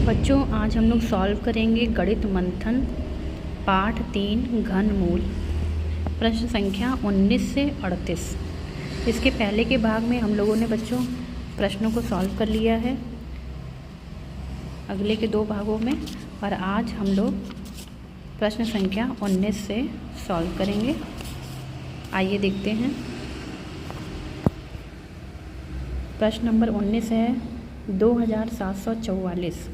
बच्चों आज हम लोग सॉल्व करेंगे गणित मंथन पाठ 3 घनमूल प्रश्न संख्या 19 से 38। इसके पहले के भाग में हम लोगों ने बच्चों प्रश्नों को सॉल्व कर लिया है अगले के 2 भागों में, और आज हम लोग प्रश्न संख्या 19 से सॉल्व करेंगे। आइए देखते हैं। प्रश्न नंबर 19 है 2744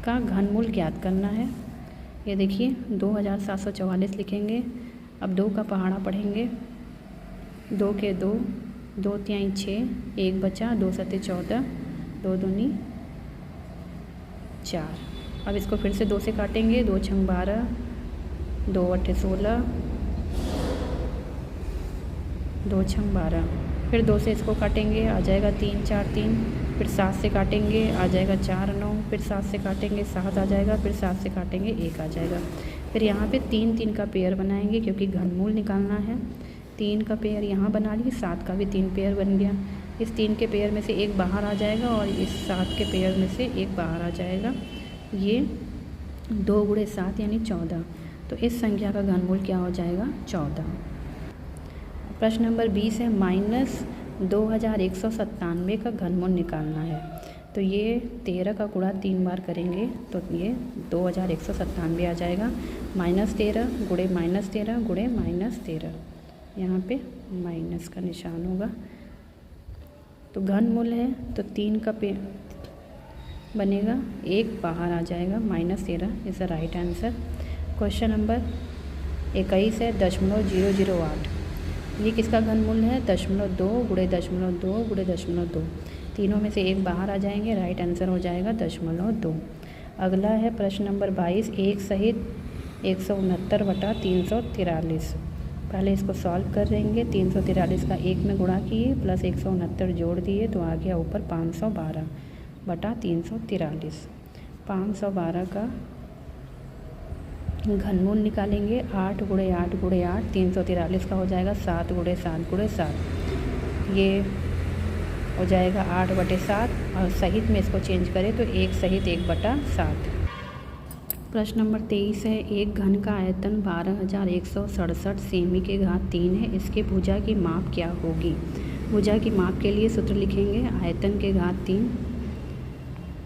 का घनमूल ज्ञात करना है। ये देखिए 2744 लिखेंगे। अब 2 का पहाड़ा पढ़ेंगे। 2 के 2, 2 तिहाई 6, 1 बचा, 2 सत्ते 14, 2 दूनी 4। अब इसको फिर से 2 से काटेंगे। 2 छंग 12, 2 अट्ठे 16, 2 छंग 12। फिर 2 से इसको काटेंगे, आ जाएगा 3 4 3। फिर 7 से काटेंगे, आ जाएगा 4 9। फिर 7 से काटेंगे 7 आ जाएगा। फिर 7 से काटेंगे 1 आ जाएगा। फिर यहाँ पे 3 3 का पेयर बनाएंगे क्योंकि घनमूल निकालना है। 3 का पेयर यहाँ बना लिए, 7 का भी 3 पेयर बन गया। इस 3 के पेयर में से 1 बाहर आ जाएगा और इस 7 के पेयर में से 1 बाहर आ जाएगा। ये 2 गुणे 7 यानी 14। तो इस संख्या का घनमूल क्या हो जाएगा? 14। प्रश्न नंबर 20 है -2197 का घनमूल निकालना है। तो ये 13 का गुणा 3 बार करेंगे तो ये 2197 आ जाएगा। -13 गुणे -13 गुणे -13, यहाँ पे माइनस का निशान होगा। तो घनमूल है तो 3 का पे बनेगा, 1 बाहर आ जाएगा। -13 is the right answer. Question number 21 है 0.008। ये किसका घनमूल है? 0.2 गुणे 0.2 गुणे 0.2। तीनों में से 1 बाहर आ जाएंगे, राइट आंसर हो जाएगा 0.2। अगला है प्रश्न नंबर 22, 1 सहित 169/343। पहले इसको सॉल्व कर देंगे। 343 का 1 में गुणा किए प्लस 169 जोड़ दिए तो आ गया ऊपर 512/343। 512 का घनमूल निकालेंगे। 8 गुणे 8 गुणे 8, 343 का हो जाएगा 7 गुणे 7 गुणे 7। ये हो जाएगा 8/7 और सहित में इसको चेंज करें तो 1 सहित 1/7। प्रश्न नंबर 23 है एक घन का आयतन 12,167 सेमी के घात 3 है। इसके भुजा की माप क्या होगी? भुजा की माप के लिए सूत्र लिखेंगे आयतन के घात 3।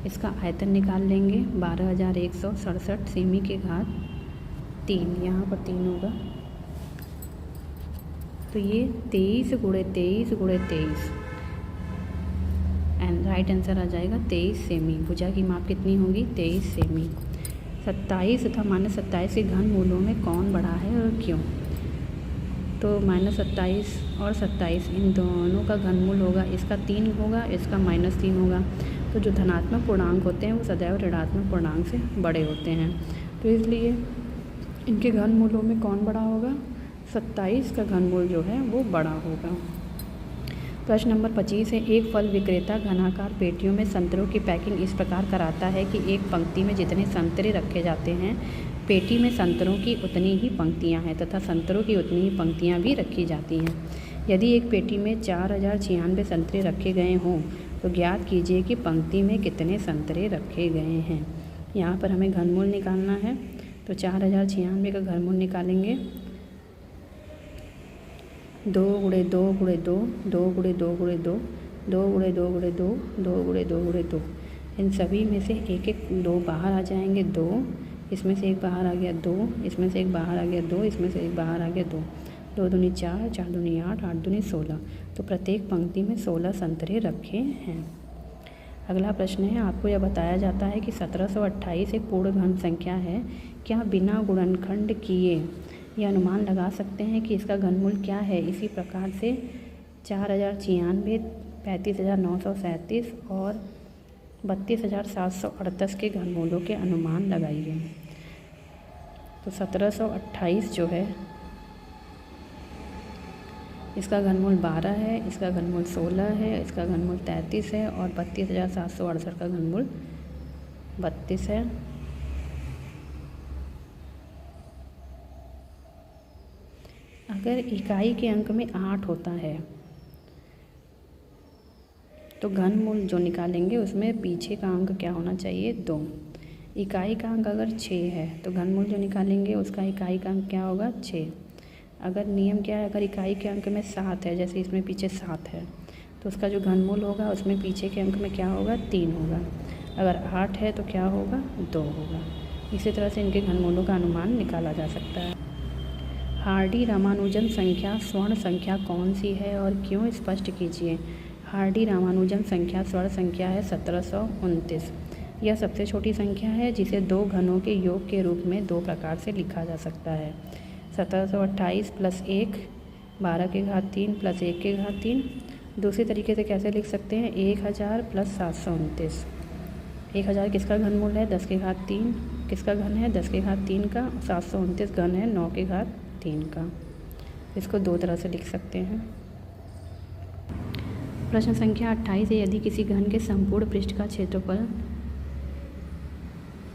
इसका आयतन निकाल लेंगे 12,167 सेमी के घात 3, यहाँ पर 3 होगा तो ये 23 गुणे 23 गुणे 23 एंड राइट आंसर आ जाएगा 23 सेमी। भुजा की माप कितनी होगी? 23 सेमी। 27 तथा -27 के घन मूलों में कौन बड़ा है और क्यों? तो -27 और 27 इन दोनों का घनमूल होगा, इसका 3 होगा, इसका -3 होगा। तो जो धनात्मक पूर्णांक होते हैं वो सदैव ऋणात्मक पूर्णांक से बड़े होते हैं, तो इसलिए इनके घनमूलों में कौन बड़ा होगा? 27 का घनमूल जो है वो बड़ा होगा। प्रश्न नंबर 25 है एक फल विक्रेता घनाकार पेटियों में संतरों की पैकिंग इस प्रकार कराता है कि एक पंक्ति में जितने संतरे रखे जाते हैं पेटी में संतरों की उतनी ही पंक्तियां हैं तथा संतरों की उतनी ही पंक्तियां भी रखी जाती हैं। यदि एक पेटी में 4096 संतरे रखे गए हों तो ज्ञात कीजिए कि पंक्ति में कितने संतरे रखे गए हैं। यहाँ पर हमें घनमूल निकालना है तो 4096 का घनमूल निकालेंगे। 2 गुणे 2 गुणे 2, 2 गुणे 2 गुणे 2, 2 गुणे 2 गुणे 2, 2 गुणे 2 गुणे 2। इन सभी में से एक एक 2 बाहर आ जाएंगे। 2 इसमें से 1 बाहर आ गया, 2 इसमें से 1 बाहर आ गया, 2 इसमें से 1 बाहर आ गया, 2 2 दूनी 4, 4 दूनी 8, 8 दूनी 16। तो प्रत्येक पंक्ति में 16 संतरे रखे हैं। अगला प्रश्न है आपको यह बताया जाता है कि 1728 एक पूर्ण घन संख्या है। क्या बिना गुणनखंड किए यह अनुमान लगा सकते हैं कि इसका घनमूल क्या है? इसी प्रकार से 4096, 35,937 और 32,738 के घनमूलों के अनुमान लगाइए। तो 1728 जो है इसका घनमूल 12 है, इसका घनमूल 16 है, इसका घनमूल 33 है और 32,768 का घनमूल 32 है। अगर इकाई के अंक में 8 होता है तो घनमूल जो निकालेंगे उसमें पीछे का अंक क्या होना चाहिए, 2। इकाई का अंक अगर 6 है तो घनमूल जो निकालेंगे उसका इकाई का अंक क्या होगा, 6। अगर नियम क्या है, अगर इकाई के अंक में 7 है, जैसे इसमें पीछे 7 है, तो उसका जो घनमूल होगा उसमें पीछे के अंक में क्या होगा, 3 होगा। अगर 8 है तो क्या होगा, 2 होगा। इसी तरह से इनके घनमूलों का अनुमान निकाला जा सकता है। हार्डी रामानुजन संख्या स्वर्ण संख्या कौन सी है और क्यों, स्पष्ट कीजिए। हार्डी रामानुजन संख्या स्वर्ण संख्या है 1729। यह सबसे छोटी संख्या है जिसे 2 घनों के योग के रूप में 2 प्रकार से लिखा जा सकता है। 1728 + 1 12 की घात 3 + 1 की घात 3। दूसरी तरीके से कैसे लिख सकते हैं, 1000 + 729। 1000 किसका घनमूल है, 10 की घात 3 किसका घन है, 10 की घात 3 का। 729 घन है 9 की घात 3 का। इसको 2 तरह से लिख सकते हैं। प्रश्न संख्या 28 है, यदि किसी घन के संपूर्ण पृष्ठ का क्षेत्रफल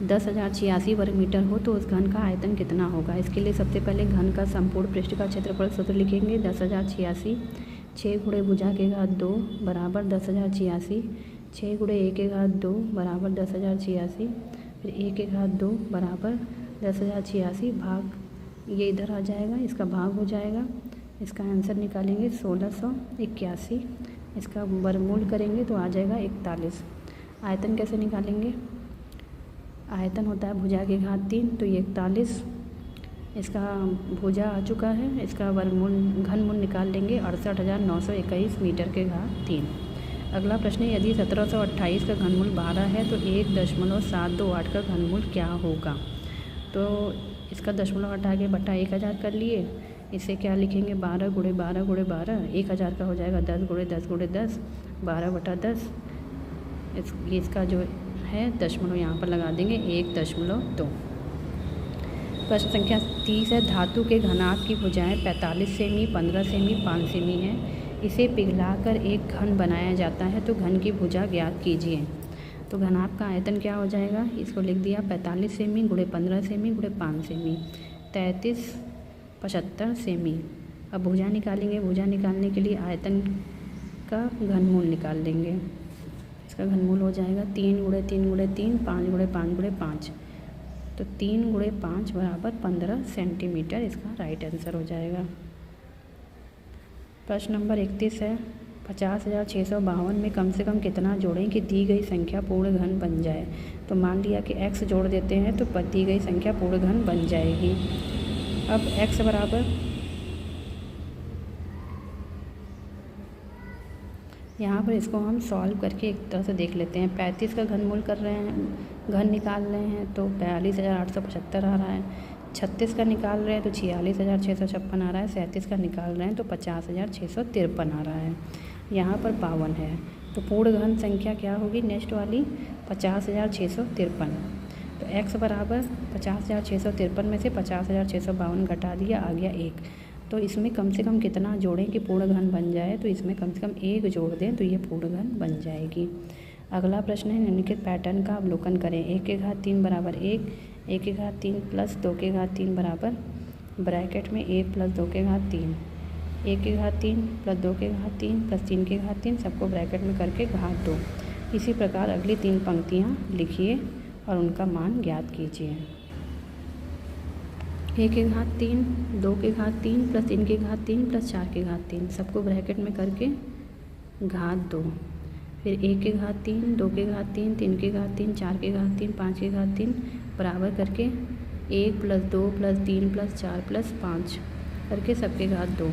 10,086 वर्ग मीटर हो तो उस घन का आयतन कितना होगा। इसके लिए सबसे पहले घन का संपूर्ण पृष्ठ का क्षेत्रफल सूत्र लिखेंगे। 10,086 6 × भुजा के घात 2 बराबर 10,086। 6 × 1 की घात 2 बराबर 10,086। फिर 1 की घात 2 बराबर 10,086 भाग ये इधर आ जाएगा, इसका भाग हो जाएगा। इसका आंसर निकालेंगे 1681। इसका वर्गमूल करेंगे तो आ जाएगा 41। आयतन कैसे निकालेंगे, आयतन होता है भुजा की घात 3, तो ये 41। इसका भुजा आ चुका है, इसका वर्गमूल घनमूल निकाल लेंगे 68,921 मीटर के घात 3। अगला प्रश्न है, यदि 1728 का घनमूल 12 है तो 1.728 का घनमूल क्या होगा। तो इसका दशमलव हटा के बटा 1000 कर लिए। इसे क्या लिखेंगे, 12 × 12 × 12। 1000 का हो जाएगा 10 × 10 × 10 12/10। इसका जो है दशमलव यहाँ पर लगा देंगे 1.2। प्रश्न संख्या 30 है, धातु के घनाभ की भुजाएं 45 सेमी, 15 सेमी, 5 सेमी है। इसे पिघलाकर एक घन बनाया जाता है तो घन की भुजा ज्ञात कीजिए। तो घनाभ का आयतन क्या हो जाएगा, इसको लिख दिया 45 सेमी × 15 सेमी × 5 सेमी 3375 सेमी। अब भुजा निकालेंगे। भुजा निकालने के लिए आयतन का घनमूल निकाल लेंगे। इसका घनमूल हो जाएगा 3 × 3 × 3 5 × 5 × 5। तो 3 × 5 बराबर 15 सेंटीमीटर इसका राइट आंसर हो जाएगा। प्रश्न नंबर 31 है, 50,652 में कम से कम कितना जोड़ें कि दी गई संख्या पूर्ण घन बन जाए। तो मान लिया कि x जोड़ देते हैं तो दी गई संख्या पूर्ण घन बन जाएगी। अब x बराबर, यहाँ पर इसको हम सॉल्व करके एक तरह से देख लेते हैं। 35 का घनमूल कर रहे हैं, घन निकाल रहे हैं तो 42,875 आ रहा है। 36 का निकाल रहे हैं तो 46,656 आ रहा है। 37 का निकाल रहे हैं तो 50,653 आ रहा है। यहाँ पर 52 है तो पूर्ण घन संख्या क्या होगी, नेक्स्ट वाली 50,653। तो x बराबर 50,653 में से 50,652 घटा दिया, आ गया 1। तो इसमें कम से कम कितना जोड़ें कि पूर्ण घन बन जाए। तो इसमें कम से कम 1 जोड़ दें तो ये पूर्ण घन बन जाएगी। अगला प्रश्न है, निम्नलिखित पैटर्न का अवलोकन करें। 1 की घात 3 बराबर 1, 1 की घात 3 + 2 की घात 3 बराबर ब्रैकेट में 1 + 2 की घात 3, 1 की घात 3 + 2 की घात 3 + 3 की घात 3 सबको ब्रैकेट में करके घात 2। इसी प्रकार अगली 3 पंक्तियाँ लिखिए और उनका मान ज्ञात कीजिए। 1 की घात 3, 2 की घात 3 + 3 की घात 3 + 4 की घात 3 सबको ब्रैकेट में करके घात 2। फिर 1 की घात 3, 2 की घात 3, 3 की घात 3, 4 की घात 3, 5 की घात 3 बराबर करके 1 + 2 + 3 + 4 + 5 करके सबके घात 2।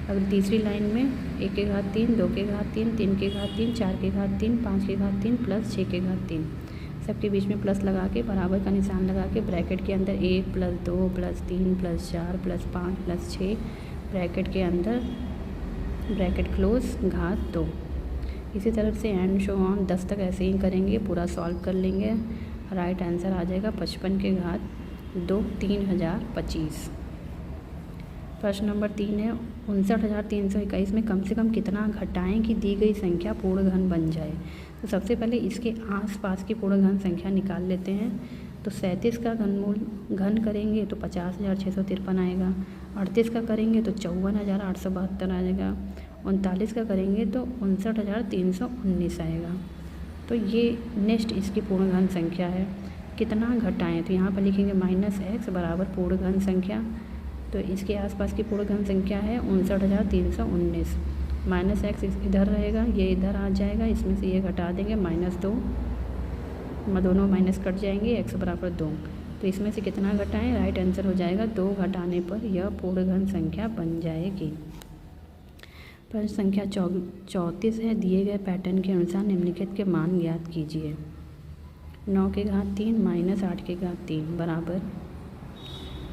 अगर तीसरी लाइन में 1 की घात 3, 2 की घात 3, 3 की घात 3, 4 की घात 3, 5 की घात 3 + 6 की घात 3 सबके बीच में प्लस लगा के बराबर का निशान लगा के ब्रैकेट के अंदर 1 + 2 + 3 + 4 + 5 + 6 ब्रैकेट के अंदर ब्रैकेट क्लोज घात 2। इसी तरफ से एंड शो ऑन 10 तक ऐसे ही करेंगे, पूरा सॉल्व कर लेंगे। राइट आंसर आ जाएगा 55 के घात 2 3025। प्रश्न नंबर 3 है, 59,321 में कम से कम कितना घटाएं कि दी गई संख्या पूर्ण घन बन जाए। तो सबसे पहले इसके आसपास की पूर्ण घन संख्या निकाल लेते हैं। तो 37 का घनमूल घन करेंगे तो 50,653 आएगा। 38 का करेंगे तो 54,872 आ जाएगा। 39 का करेंगे तो 59,319 आएगा। तो ये नेक्स्ट इसकी पूर्ण घन संख्या है। कितना घटाएं, तो यहाँ पर लिखेंगे -x बराबर पूर्ण घन संख्या। तो इसके आसपास की पूर्ण घन संख्या है 59,319। -x इधर रहेगा, ये इधर आ जाएगा, इसमें से ये घटा देंगे -2, दोनों माइनस कट जाएंगे, x बराबर 2। तो इसमें से कितना घटाएं, राइट आंसर हो जाएगा 2 घटाने पर यह पूर्ण घन संख्या बन जाएगी। प्रश्न संख्या 34 है। दिए गए पैटर्न के अनुसार निम्नलिखित के मान ज्ञात कीजिए। 9 की घात 3 माइनस 8 की घात 3 बराबर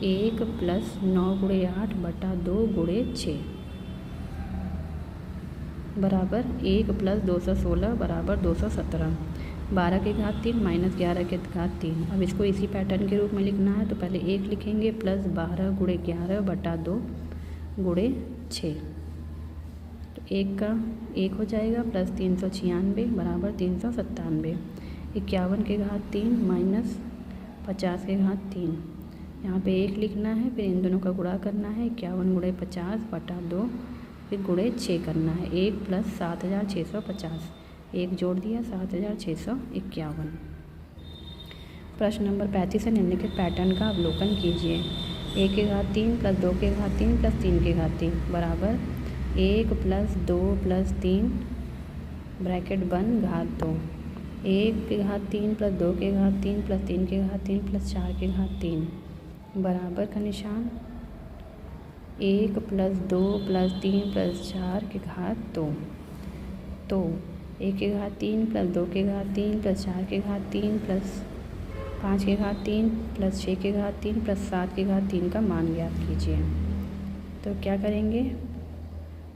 1 प्लस 9 गुणे 8 बटा 2 गुणे 6 बराबर 1 प्लस 216 बराबर 217। 12 की घात 3 माइनस 11 की घात 3। अब इसको इसी पैटर्न के रूप में लिखना है, तो पहले 1 लिखेंगे प्लस 12 गुणे 11 बटा 2 गुणे 6। तो 1 का 1 हो जाएगा प्लस 396 बराबर 397। 51 की घात 3 माइनस 50 की घात 3। यहाँ पे 1 लिखना है, फिर इन दोनों का गुणा करना है, 51 गुणे 50 बटा 2 फिर गुणे 6 करना है। 1 प्लस 7,650, 1 जोड़ दिया 7,651। प्रश्न नंबर 35 है। निम्नलिखित पैटर्न का अवलोकन कीजिए। 1 की घात 3 प्लस 2 की घात 3 प्लस 3 की घात 3 बराबर 1 प्लस 2 प्लस 3 ब्रैकेट बंद घात 2। 1 की घात 3 प्लस 2 की घात 3 प्लस 3 की घात 3 प्लस 4 की घात 3 बराबर का निशान 1 प्लस 2 प्लस 3 प्लस 4 की घात 2। तो 1 की घात 3 प्लस 2 की घात 3 प्लस 4 की घात 3 प्लस 5 की घात 3 प्लस 6 की घात 3 प्लस 7 की घात 3 का मान ज्ञात कीजिए। तो क्या करेंगे,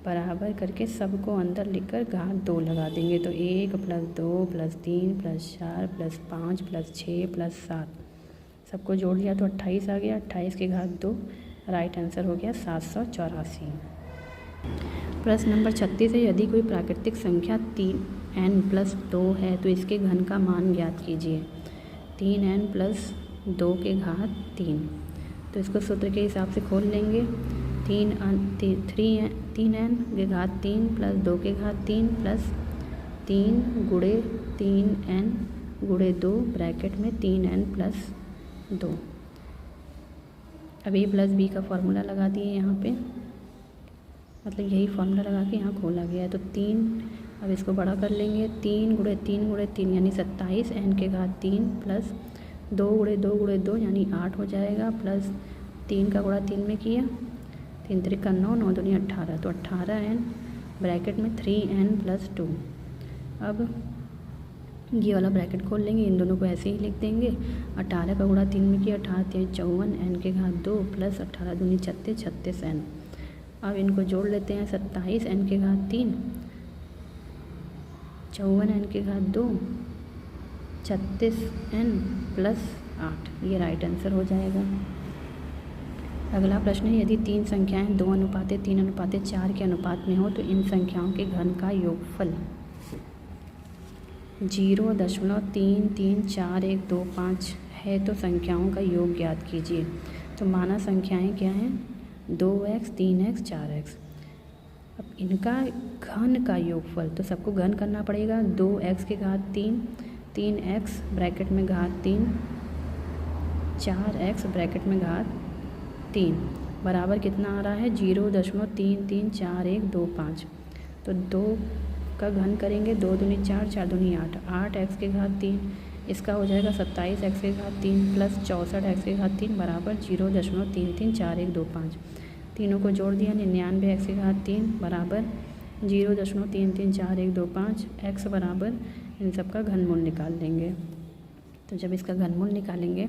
बराबर करके सबको अंदर लिखकर घात 2 लगा देंगे। तो 1 plus 2 plus 3 plus 4 plus 5 plus 6 plus 7 सबको जोड़ लिया तो 28 आ गया। 28 की घात 2, राइट आंसर हो गया 784। प्रश्न नंबर 36 है। यदि कोई प्राकृतिक संख्या 3n प्लस 2 है तो इसके घन का मान ज्ञात कीजिए। 3n प्लस 2 के घात 3, तो इसको सूत्र के हिसाब से खोल लेंगे। 3n के घात 3 प्लस 2 के घात 3 प्लस 3 गुणे 3n गुणे 2 ब्रैकेट में 3n प्लस 2। अब a प्लस बी का फॉर्मूला लगा दिए यहाँ पे, मतलब यही फॉर्मूला लगा के यहाँ खोला गया है। तो 3, अब इसको बड़ा कर लेंगे। 3 गुणे 3 गुणे 3 यानी 27 n के घात 3 प्लस 2 गुणे 2 गुणे 2 यानी 8 हो जाएगा, प्लस 3 का गुणा 3 में किया, 3 त्रिक 9, 9 दूनी 18, तो 18n ब्रैकेट में 3n प्लस 2। अब ये वाला ब्रैकेट खोल लेंगे, इन दोनों को ऐसे ही लिख देंगे। 18 का गुणा 3 में किया, 18 3 54 n के घात 2 प्लस 18 दूनी 36 36n। अब इनको जोड़ लेते हैं। 27 n के घात 3 54 n के घात 2 36 n प्लस 8, ये राइट आंसर हो जाएगा। अगला प्रश्न है। यदि 3 संख्याएं 2:3:4 के अनुपात में हो तो इन संख्याओं के घन का योगफल 0.33412 है, तो संख्याओं का योग ज्ञात कीजिए। तो माना संख्याएं क्या हैं, 2x 3x 4x। अब इनका घन का योगफल, तो सबको घन करना पड़ेगा। 2x के घात 3, 3x ब्रैकेट में घात 3, 4x ब्रैकेट में घात 3 बराबर कितना आ रहा है, 0.334125। तो 2 का घन करेंगे, 2 दूनी 4, 4 दूनी 8, 8x के घात 3, इसका हो जाएगा 27x के घात 3 प्लस 64x के घात 3 बराबर 0.334125। तीनों को जोड़ दिया, 99x के घात 3 बराबर 0.334125। x बराबर इन सब का घनमूल निकाल लेंगे। तो जब इसका घनमूल निकालेंगे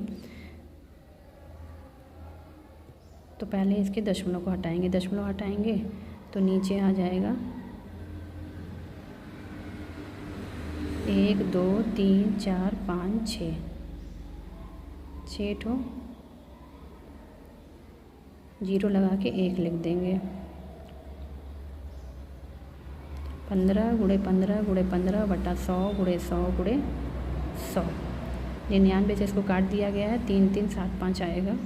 तो पहले इसके दशमलव को हटाएंगे, दशमलव हटाएंगे तो नीचे आ जाएगा 1 2 3 4 5 6 ठो 0 लगा के 1 लिख देंगे। 15 गुणे 15 गुणे 15 बटा 100 गुणे 100 गुणे 100। 99 से इसको काट दिया गया है, 3 3 7 5 आएगा।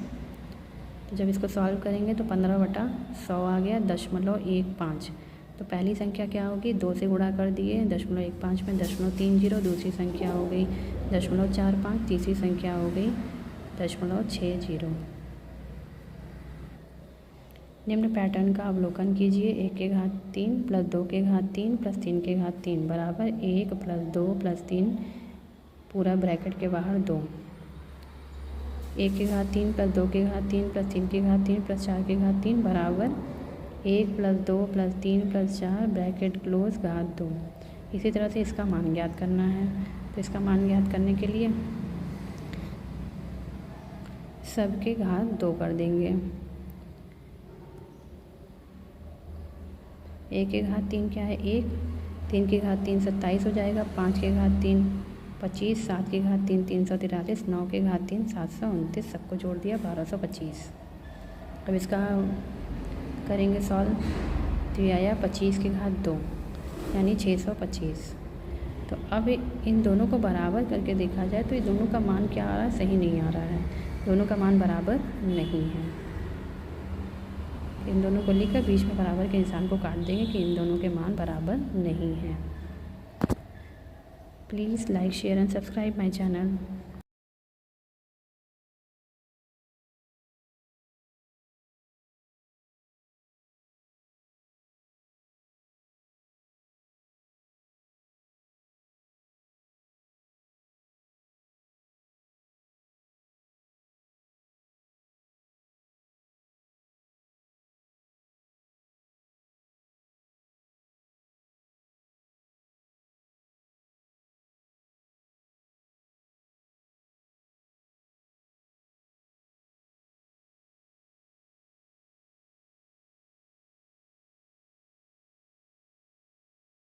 तो जब इसको सॉल्व करेंगे तो 15 बटा 100 आ गया, 0.15। तो पहली संख्या क्या होगी, 2 से गुणा कर दिए 0.15 में 0.30, दूसरी संख्या हो गई 0.45, तीसरी संख्या हो गई 0.60। निम्न पैटर्न का अवलोकन कीजिए। 1 के घात 3 प्लस 2 के घात 3 प्लस 3 के घात 3 बराबर 1 प्लस 2 प्लस 3 पूरा ब्रैकेट के बाहर 2। 1 के घात 3 प्लस 2 के घात 3 प्लस 3 के घात 3 प्लस 4 के घात 3 बराबर 1 plus 2 plus 3 plus 4 bracket close घात 2। इसी तरह से इसका मान ज्ञात करना है। तो इसका मान ज्ञात करने के लिए सबके घात 2 कर देंगे। 1 के घात 3 क्या है 1, 3 के घात 3 27 हो जाएगा, 5 के घात 3 25, 7 के घात 3 343, 9 के घात 3 729, सबको जोड़ दिया 1225। अब इसका करेंगे सॉल्व। तो ये आया 25 के घात 2 यानी 625। तो अब इन दोनों को बराबर करके देखा जाए तो ये दोनों का मान क्या आ रहा है, सही नहीं आ रहा है, दोनों का मान बराबर नहीं है। इन दोनों को लिखकर बीच में बराबर के निशान को काट देंगे कि इन दोनों के मान बराबर नहीं हैं। Please like share and subscribe my channel.